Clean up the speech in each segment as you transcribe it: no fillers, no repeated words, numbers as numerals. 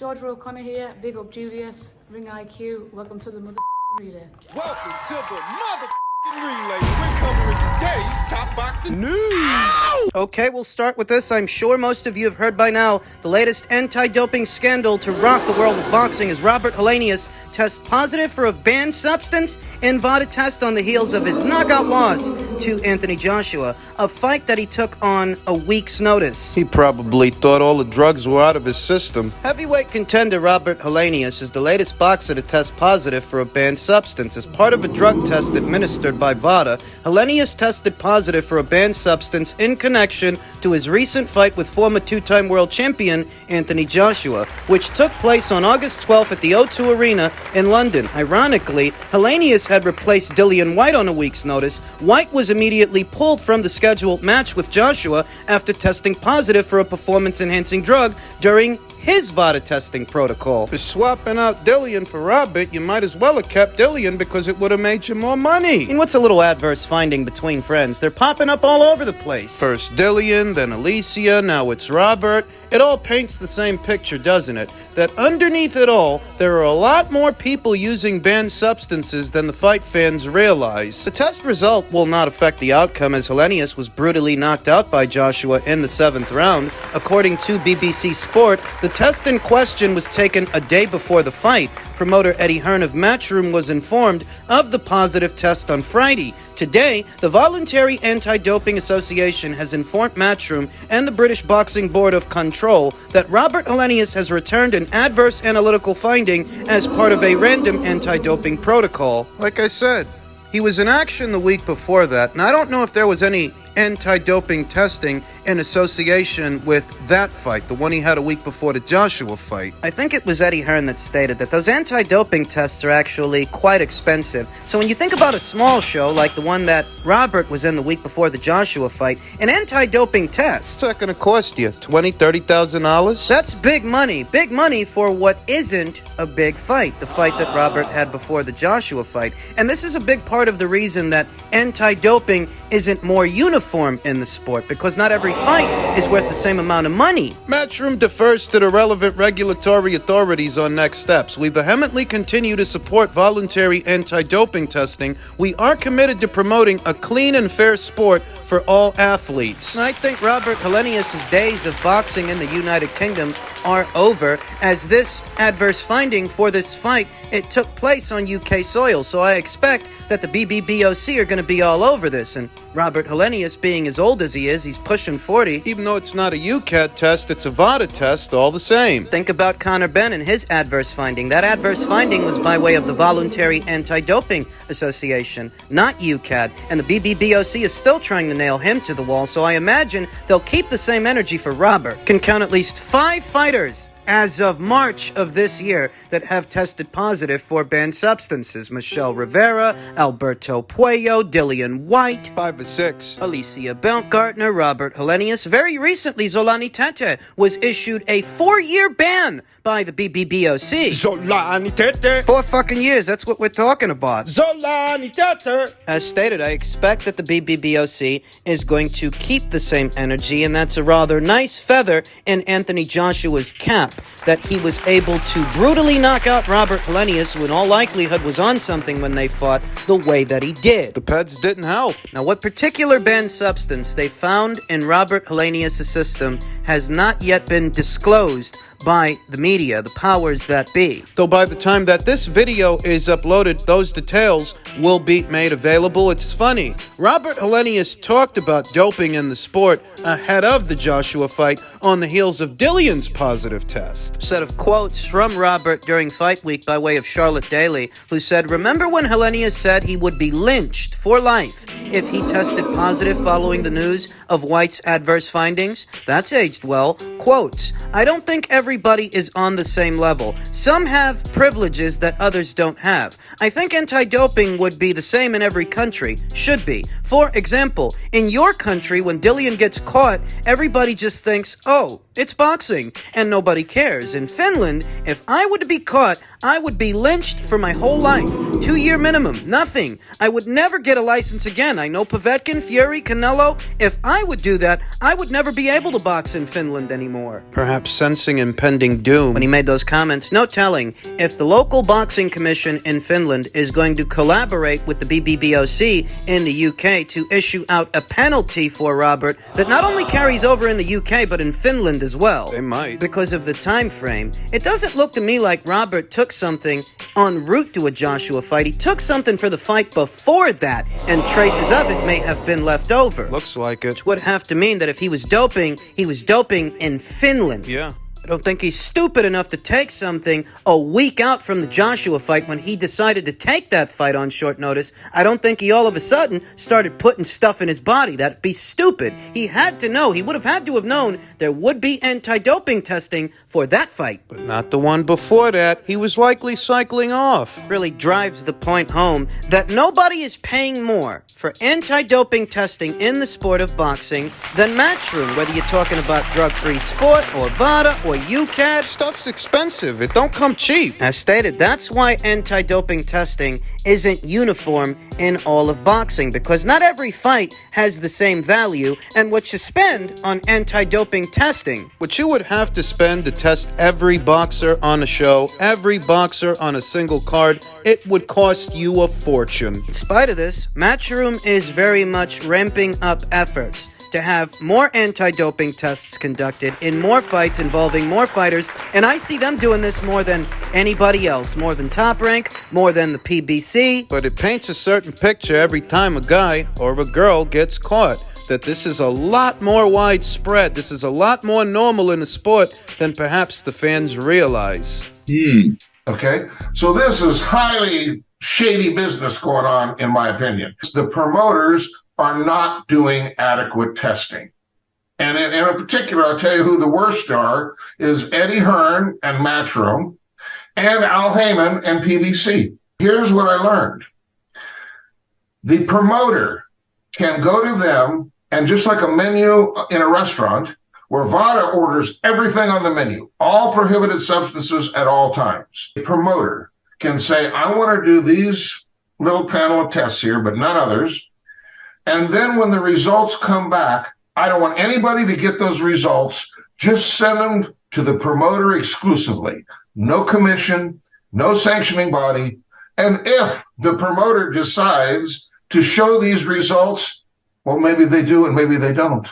Georgia O'Connor here. Big up Julius. Ring IQ. Welcome to the relay. Welcome to the relay. We're covering today's top boxing news. Ow! Okay, we'll start with this. I'm sure most of you have heard by now the latest anti-doping scandal to rock the world of boxing as Robert Helenius tests positive for a banned substance in VADA test on the heels of his knockout loss to Anthony Joshua, a fight that he took on a week's notice. He probably thought all the drugs were out of his system. Heavyweight contender Robert Helenius is the latest boxer to test positive for a banned substance. As part of a drug test administered by VADA, Helenius tested positive for a banned substance in connection to his recent fight with former two-time world champion Anthony Joshua, which took place on August 12th at the O2 Arena in London. Ironically, Helenius had replaced Dillian Whyte on a week's notice. Whyte was immediately pulled from the scheduled match with Joshua after testing positive for a performance-enhancing drug during his VADA testing protocol. For swapping out Dillian for Robert, you might as well have kept Dillian because it would have made you more money. And what's a little adverse finding between friends? They're popping up all over the place. First Dillian, then Alicia, now it's Robert. It all paints the same picture, doesn't it? That underneath it all, there are a lot more people using banned substances than the fight fans realize. The test result will not affect the outcome as Helenius was brutally knocked out by Joshua in the 7th round. According to BBC Sport, the test in question was taken a day before the fight. Promoter Eddie Hearn of Matchroom was informed of the positive test on Friday. Today, the Voluntary Anti-Doping Association has informed Matchroom and the British Boxing Board of Control that Robert Helenius has returned an adverse analytical finding as part of a random anti-doping protocol. Like I said, he was in action the week before that, and I don't know if there was any anti-doping testing in association with that fight, the one he had a week before the Joshua fight. I think it was Eddie Hearn that stated that those anti-doping tests are actually quite expensive. So when you think about a small show like the one that Robert was in the week before the Joshua fight, an anti-doping test, What's that going to cost you? $20,000, $30,000? that's big money for what isn't a big fight, the fight that Robert had before the Joshua fight. And this is a big part of the reason that anti-doping isn't more uniform in the sport, because not every fight is worth the same amount of money. Matchroom defers to the relevant regulatory authorities on next steps. We vehemently continue to support voluntary anti-doping testing. We are committed to promoting a clean and fair sport for all athletes. I think Robert Helenius' days of boxing in the United Kingdom are over, as this adverse finding for this fight, it took place on UK soil, so I expect that the BBBOC are going to be all over this, and Robert Helenius, being as old as he is, he's pushing 40. Even though it's not a UCAT test, it's a VADA test all the same. Think about Conor Benn and his adverse finding. That adverse finding was by way of the Voluntary Anti-Doping Association, not UCAT, and the BBBOC is still trying to nail him to the wall, so I imagine they'll keep the same energy for Robert. Can count at least 5 fighters as of March of this year that have tested positive for banned substances. Michelle Rivera, Alberto Puello, Dillian Whyte, 5 or 6. Alicia Baumgartner, Robert Helenius. Very recently, Zolani Tete was issued a 4-year ban by the BBBOC. Zolani Tete. 4 fucking years, that's what we're talking about. Zolani Tete. As stated, I expect that the BBBOC is going to keep the same energy, and that's a rather nice feather in Anthony Joshua's cap, that he was able to brutally knock out Robert Helenius, who in all likelihood was on something when they fought the way that he did. The Peds didn't help. Now, what particular banned substance they found in Robert Helenius' system has not yet been disclosed by the media, the powers that be. Though by the time that this video is uploaded, those details will be made available. It's funny. Robert Helenius talked about doping in the sport ahead of the Joshua fight on the heels of Dillian's positive test. Set of quotes from Robert during fight week by way of Charlotte Daly, who said, "Remember when Helenius said he would be lynched for life if he tested positive following the news of Whyte's adverse findings? That's aged well." Quotes, "I don't think everybody is on the same level. Some have privileges that others don't have. I think anti-doping would be the same in every country. Should be. For example, in your country, when Dillian gets caught, everybody just thinks, oh, it's boxing, and nobody cares. In Finland, if I were to be caught, I would be lynched for my whole life. 2-year minimum. Nothing. I would never get a license again. I know Povetkin, Fury, Canelo. If I would do that, I would never be able to box in Finland anymore. Perhaps sensing impending doom. When he made those comments, no telling if the local boxing commission in Finland is going to collaborate with the BBBOC in the UK to issue out a penalty for Robert that not only carries over in the UK but in Finland as well. They might. Because of the time frame. It doesn't look to me like Robert took something en route to a Joshua fight. He took something for the fight before that, and traces of it may have been left over. Looks like it. Which would have to mean that if he was doping in Finland. Yeah. I don't think he's stupid enough to take something a week out from the Joshua fight when he decided to take that fight on short notice. I don't think he all of a sudden started putting stuff in his body. That'd be stupid. He had to know. He would have had to have known there would be anti-doping testing for that fight. But not the one before that. He was likely cycling off. Really drives the point home that nobody is paying more for anti-doping testing in the sport of boxing than Matchroom, whether you're talking about drug-free sport or VADA or UCAD. Stuff's expensive. It don't come cheap. As stated, that's why anti-doping testing isn't uniform in all of boxing, because not every fight has the same value, and what you spend on anti-doping testing, What you would have to spend to test every boxer on a show, every boxer on a single card, it would cost you a fortune. in spite of this, Matchroom is very much ramping up efforts to have more anti-doping tests conducted in more fights involving more fighters, and I see them doing this more than anybody else, more than Top Rank, more than the PBC. But it paints a certain picture every time a guy or a girl gets caught, that this is a lot more widespread, this is a lot more normal in the sport than perhaps the fans realize. Okay, so this is highly shady business going on, in my opinion. The promoters are not doing adequate testing. And in particular, I'll tell you who the worst are, is Eddie Hearn and Matchroom, and Al Heyman and PBC. Here's what I learned. The promoter can go to them, and just like a menu in a restaurant, where VADA orders everything on the menu, all prohibited substances at all times. The promoter can say, I want to do these little panel of tests here, but none others. And then when the results come back, I don't want anybody to get those results. Just send them to the promoter exclusively. No commission, no sanctioning body. And if the promoter decides to show these results, well, maybe they do and maybe they don't.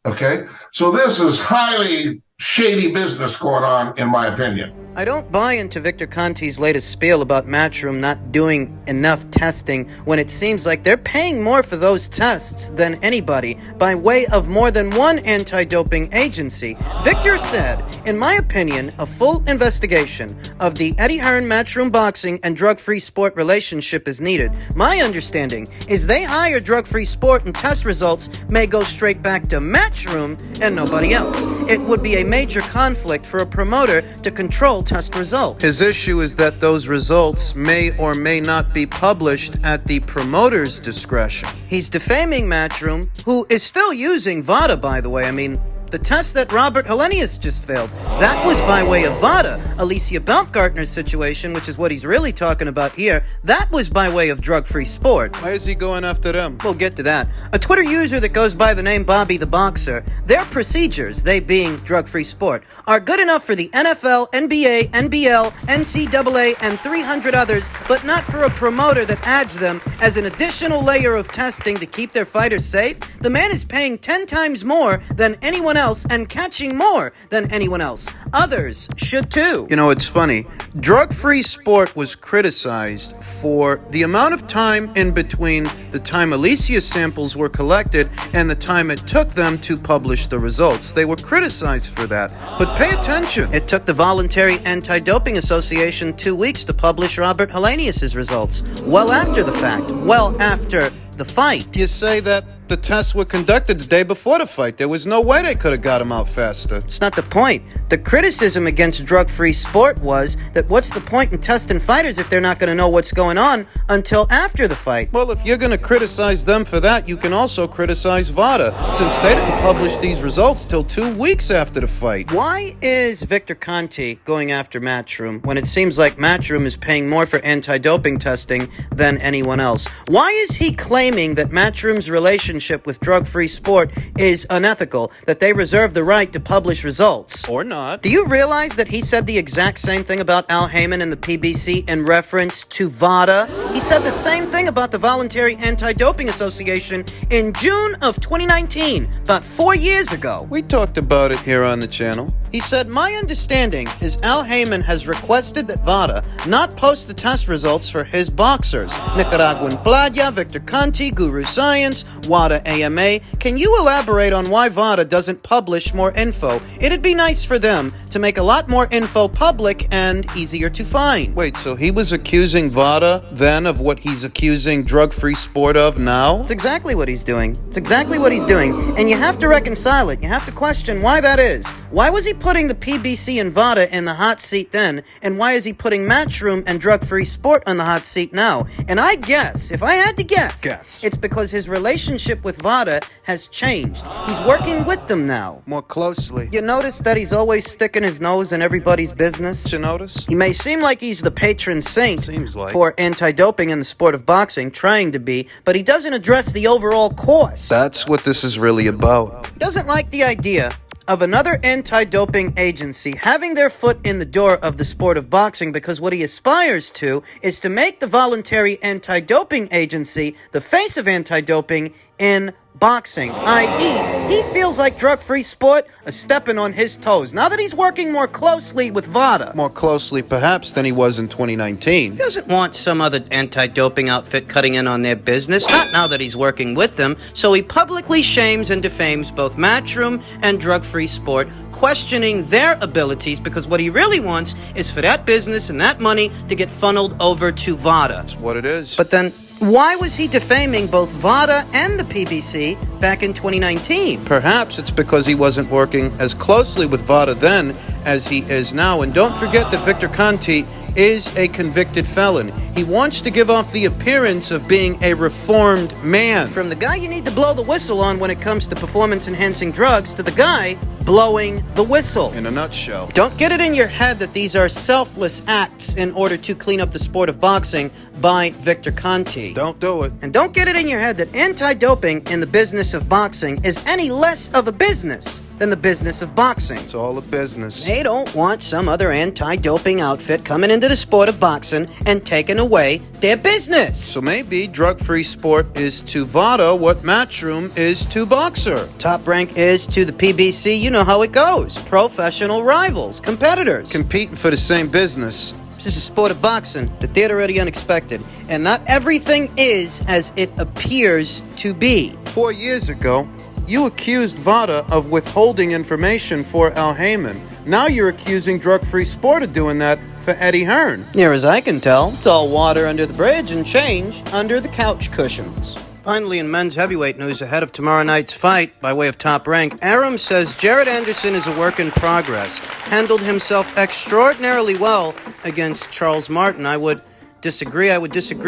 Okay? So this is highly shady business going on, in my opinion. I don't buy into Victor Conte's latest spiel about Matchroom not doing enough testing when it seems like they're paying more for those tests than anybody by way of more than one anti-doping agency. Victor said, in my opinion, a full investigation of the Eddie Hearn Matchroom boxing and drug-free sport relationship is needed. My understanding is they hire drug-free sport and test results may go straight back to Matchroom and nobody else. It would be a major conflict for a promoter to control test results. His issue is that those results may or may not be published at the promoter's discretion. He's defaming Matchroom, who is still using VADA, by the way. I mean, the test that Robert Helenius just failed, that was by way of VADA. Alicia Baumgartner's situation, which is what he's really talking about here, that was by way of drug-free sport. Why is he going after them? We'll get to that. A Twitter user that goes by the name Bobby the Boxer, their procedures, they being drug-free sport, are good enough for the NFL, NBA, NBL, NCAA, and 300 others, but not for a promoter that adds them as an additional layer of testing to keep their fighters safe. The man is paying 10 times more than anyone else and catching more than anyone else. Others should too. You know, it's funny. Drug-free sport was criticized for the amount of time in between the time Alicia samples were collected and the time it took them to publish the results. They were criticized for that. But pay attention. It took the Voluntary Anti-Doping Association 2 weeks to publish Robert Helenius' results. Well after the fact. Well after the fight. You say that the tests were conducted the day before the fight. There was no way they could have got him out faster. It's not the point. The criticism against drug-free sport was that what's the point in testing fighters if they're not going to know what's going on until after the fight? Well, if you're going to criticize them for that, you can also criticize VADA, since they didn't publish these results till 2 weeks after the fight. Why is Victor Conte going after Matchroom when it seems like Matchroom is paying more for anti-doping testing than anyone else? Why is he claiming that Matchroom's relationship with drug-free sport is unethical, that they reserve the right to publish results? Or not. Do you realize that he said the exact same thing about Al Heyman and the PBC in reference to VADA? He said the same thing about the Voluntary Anti-Doping Association in June of 2019, about 4 years ago. We talked about it here on the channel. He said, "My understanding is Al Heyman has requested that VADA not post the test results for his boxers. Nicaraguan Playa, Victor Conte, Guru Science, WADA AMA. Can you elaborate on why VADA doesn't publish more info? It'd be nice for them to make a lot more info public and easier to find." Wait, so he was accusing VADA then of what he's accusing drug-free sport of now? It's exactly what he's doing. It's exactly what he's doing. And you have to reconcile it. You have to question why that is. Why was he putting the PBC and VADA in the hot seat then? And why is he putting Matchroom and drug-free sport on the hot seat now? And I guess, if I had to guess, it's because his relationship with VADA has changed. He's working with them now. More closely. You notice that he's always sticking his nose in everybody's business? You notice? He may seem like he's the patron saint Seems like. for anti-doping in the sport of boxing, trying to be, but he doesn't address the overall course. That's what this is really about. He doesn't like the idea of another anti-doping agency having their foot in the door of the sport of boxing, because what he aspires to is to make the Voluntary Anti-Doping Agency the face of anti-doping in boxing, i.e., he feels like drug-free sport is stepping on his toes now that he's working more closely with VADA. More closely, perhaps, than he was in 2019. He doesn't want some other anti-doping outfit cutting in on their business, not now that he's working with them, so he publicly shames and defames both Matchroom and drug-free sport, questioning their abilities, because what he really wants is for that business and that money to get funneled over to VADA. That's what it is. But then, why was he defaming both VADA and the PBC back in 2019? Perhaps it's because he wasn't working as closely with VADA then as he is now. And don't forget that Victor Conte is a convicted felon. He wants to give off the appearance of being a reformed man. From the guy you need to blow the whistle on when it comes to performance-enhancing drugs to the guy blowing the whistle. In a nutshell. Don't get it in your head that these are selfless acts in order to clean up the sport of boxing by Victor Conte. Don't do it. And don't get it in your head that anti-doping in the business of boxing is any less of a business than the business of boxing. It's all a business. They don't want some other anti-doping outfit coming into the sport of boxing and taking away their business. So maybe drug-free sport is to VADA what Matchroom is to Boxer. Top Rank is to the PBC. You know how it goes. Professional rivals, competitors. Competing for the same business. This is a sport of boxing, the theater of the unexpected. And not everything is as it appears to be. 4 years ago, you accused VADA of withholding information for Al Heyman. Now you're accusing drug-free sport of doing that for Eddie Hearn. Near as I can tell, it's all water under the bridge and change under the couch cushions. Finally, in men's heavyweight news ahead of tomorrow night's fight, by way of Top Rank, Aram says Jared Anderson is a work in progress. Handled himself extraordinarily well against Charles Martin. I would disagree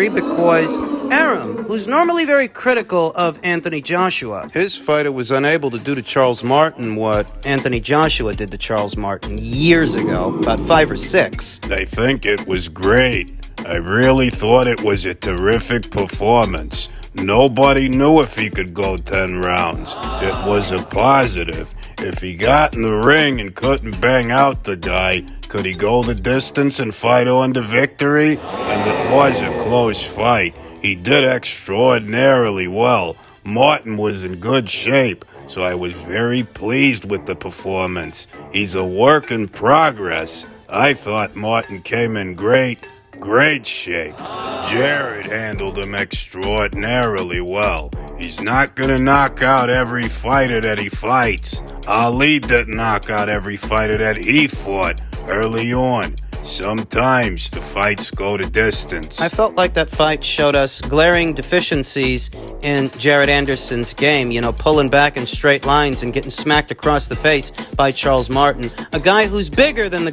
because Aram, who's normally very critical of Anthony Joshua, His fighter was unable to do to Charles Martin what Anthony Joshua did to Charles Martin years ago, about 5 or 6. I think it was great. I really thought it was a terrific performance. Nobody knew if he could go 10 rounds. It was a positive. If he got in the ring and couldn't bang out the guy, could he go the distance and fight on to victory? And it was a close fight. He did extraordinarily well. Martin was in good shape, so I was very pleased with the performance. He's a work in progress. I thought Martin came in great shape. Jared handled him extraordinarily well. He's not gonna knock out every fighter that he fights. Ali didn't knock out every fighter that he fought early on. Sometimes the fights go to distance. I felt like that fight showed us glaring deficiencies in Jared Anderson's game, pulling back in straight lines and getting smacked across the face by Charles Martin, a guy who's bigger than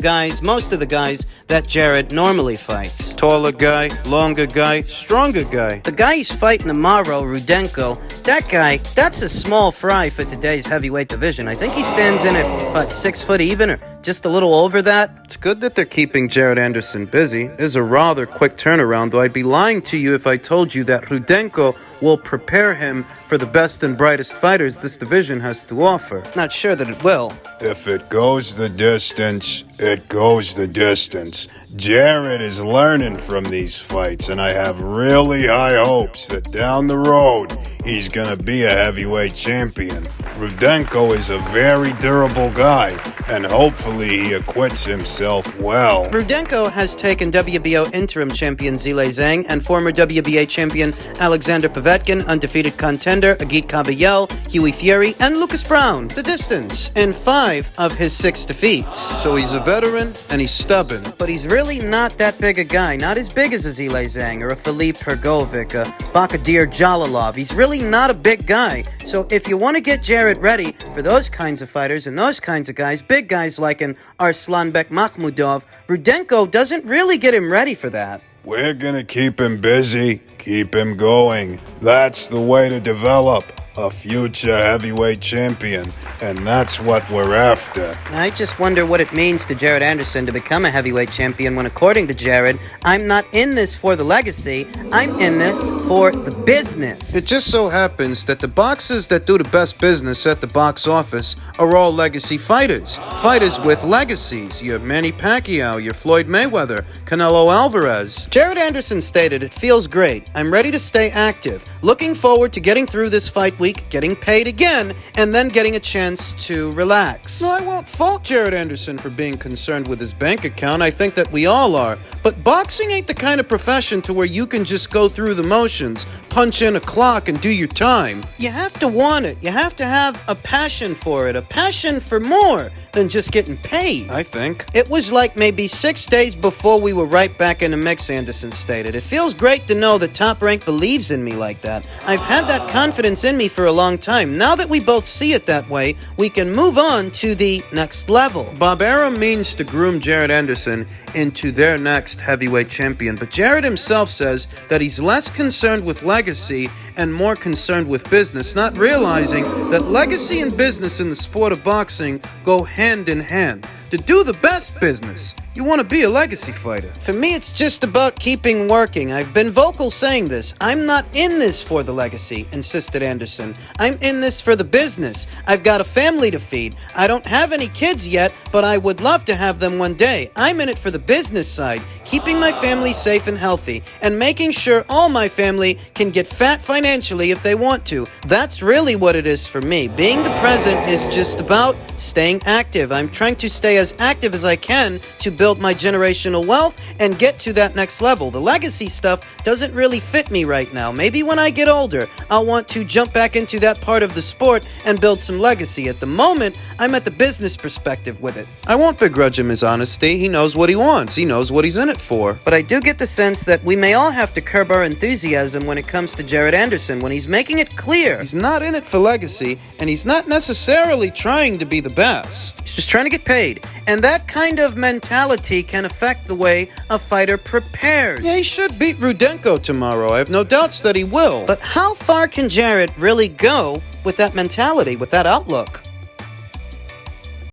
most of the guys that Jared normally fights. Taller guy, longer guy, stronger guy. The guy he's fighting tomorrow, Rudenko, that guy, that's a small fry for today's heavyweight division. I think he stands in at, 6 foot even, or just a little over that. It's good that they're keeping Jared Anderson busy. There's a rather quick turnaround, though I'd be lying to you if I told you that Rudenko will prepare him for the best and brightest fighters this division has to offer. Not sure that it will. If it goes the distance, it goes the distance. Jared is learning from these fights, and I have really high hopes that down the road, he's gonna be a heavyweight champion. Rudenko is a very durable guy, and hopefully he acquits himself well. Rudenko has taken WBO interim champion Zhilei Zhang and former WBA champion Alexander Povetkin, undefeated contender Agit Kabayel, Huey Fury, and Lucas Brown the distance in 5 of his 6 defeats. So he's a veteran, and he's stubborn. But he's really not that big a guy, not as big as a Zhilei Zhang or a Filip Hrgovic, a Bakadir Jalalov. He's really not a big guy. So if you want to get Jared ready for those kinds of fighters and those kinds of guys, big guys like an Arslanbek Makhmudov, Rudenko doesn't really get him ready for that. We're gonna keep him busy, keep him going. That's the way to develop a future heavyweight champion, and that's what we're after. I just wonder what it means to Jared Anderson to become a heavyweight champion when, according to Jared, I'm not in this for the legacy, I'm in this for the business. It just so happens that the boxers that do the best business at the box office are all legacy fighters. Fighters with legacies. Your Manny Pacquiao, your Floyd Mayweather, Canelo Alvarez. Jared Anderson stated, "It feels great. I'm ready to stay active. Looking forward to getting through this fight week, getting paid again, and then getting a chance to relax." No, I won't fault Jared Anderson for being concerned with his bank account. I think that we all are. But boxing ain't the kind of profession to where you can just go through the motions, punch in a clock, and do your time. You have to want it. You have to have a passion for it, a passion for more than just getting paid. I think. It was like maybe 6 days before we were right back in the mix, Anderson stated. It feels great to know that Top Rank believes in me like that. I've had that confidence in me for a long time. Now that we both see it that way, we can move on to the next level. Bob Arum means to groom Jared Anderson into their next heavyweight champion, but Jared himself says that he's less concerned with legacy and more concerned with business, not realizing that legacy and business in the sport of boxing go hand in hand. To do the best business, you want to be a legacy fighter. For me, it's just about keeping working. I've been vocal saying this. I'm not in this for the legacy, insisted Anderson. I'm in this for the business. I've got a family to feed. I don't have any kids yet, but I would love to have them one day. I'm in it for the business side, keeping my family safe and healthy, and making sure all my family can get fat financially if they want to. That's really what it is for me. Being the present is just about staying active. I'm trying to stay as active as I can to build my generational wealth and get to that next level. The legacy stuff doesn't really fit me right now. Maybe when I get older, I'll want to jump back into that part of the sport and build some legacy. At the moment, I'm at the business perspective with it. I won't begrudge him his honesty. He knows what he wants. He knows what he's in it for. But I do get the sense that we may all have to curb our enthusiasm when it comes to Jared Anderson, when he's making it clear. He's not in it for legacy, and he's not necessarily trying to be the best. He's just trying to get paid. And that kind of mentality can affect the way a fighter prepares. Yeah, he should beat Rudenko tomorrow. I have no doubts that he will. But how far can Jared really go with that mentality, with that outlook?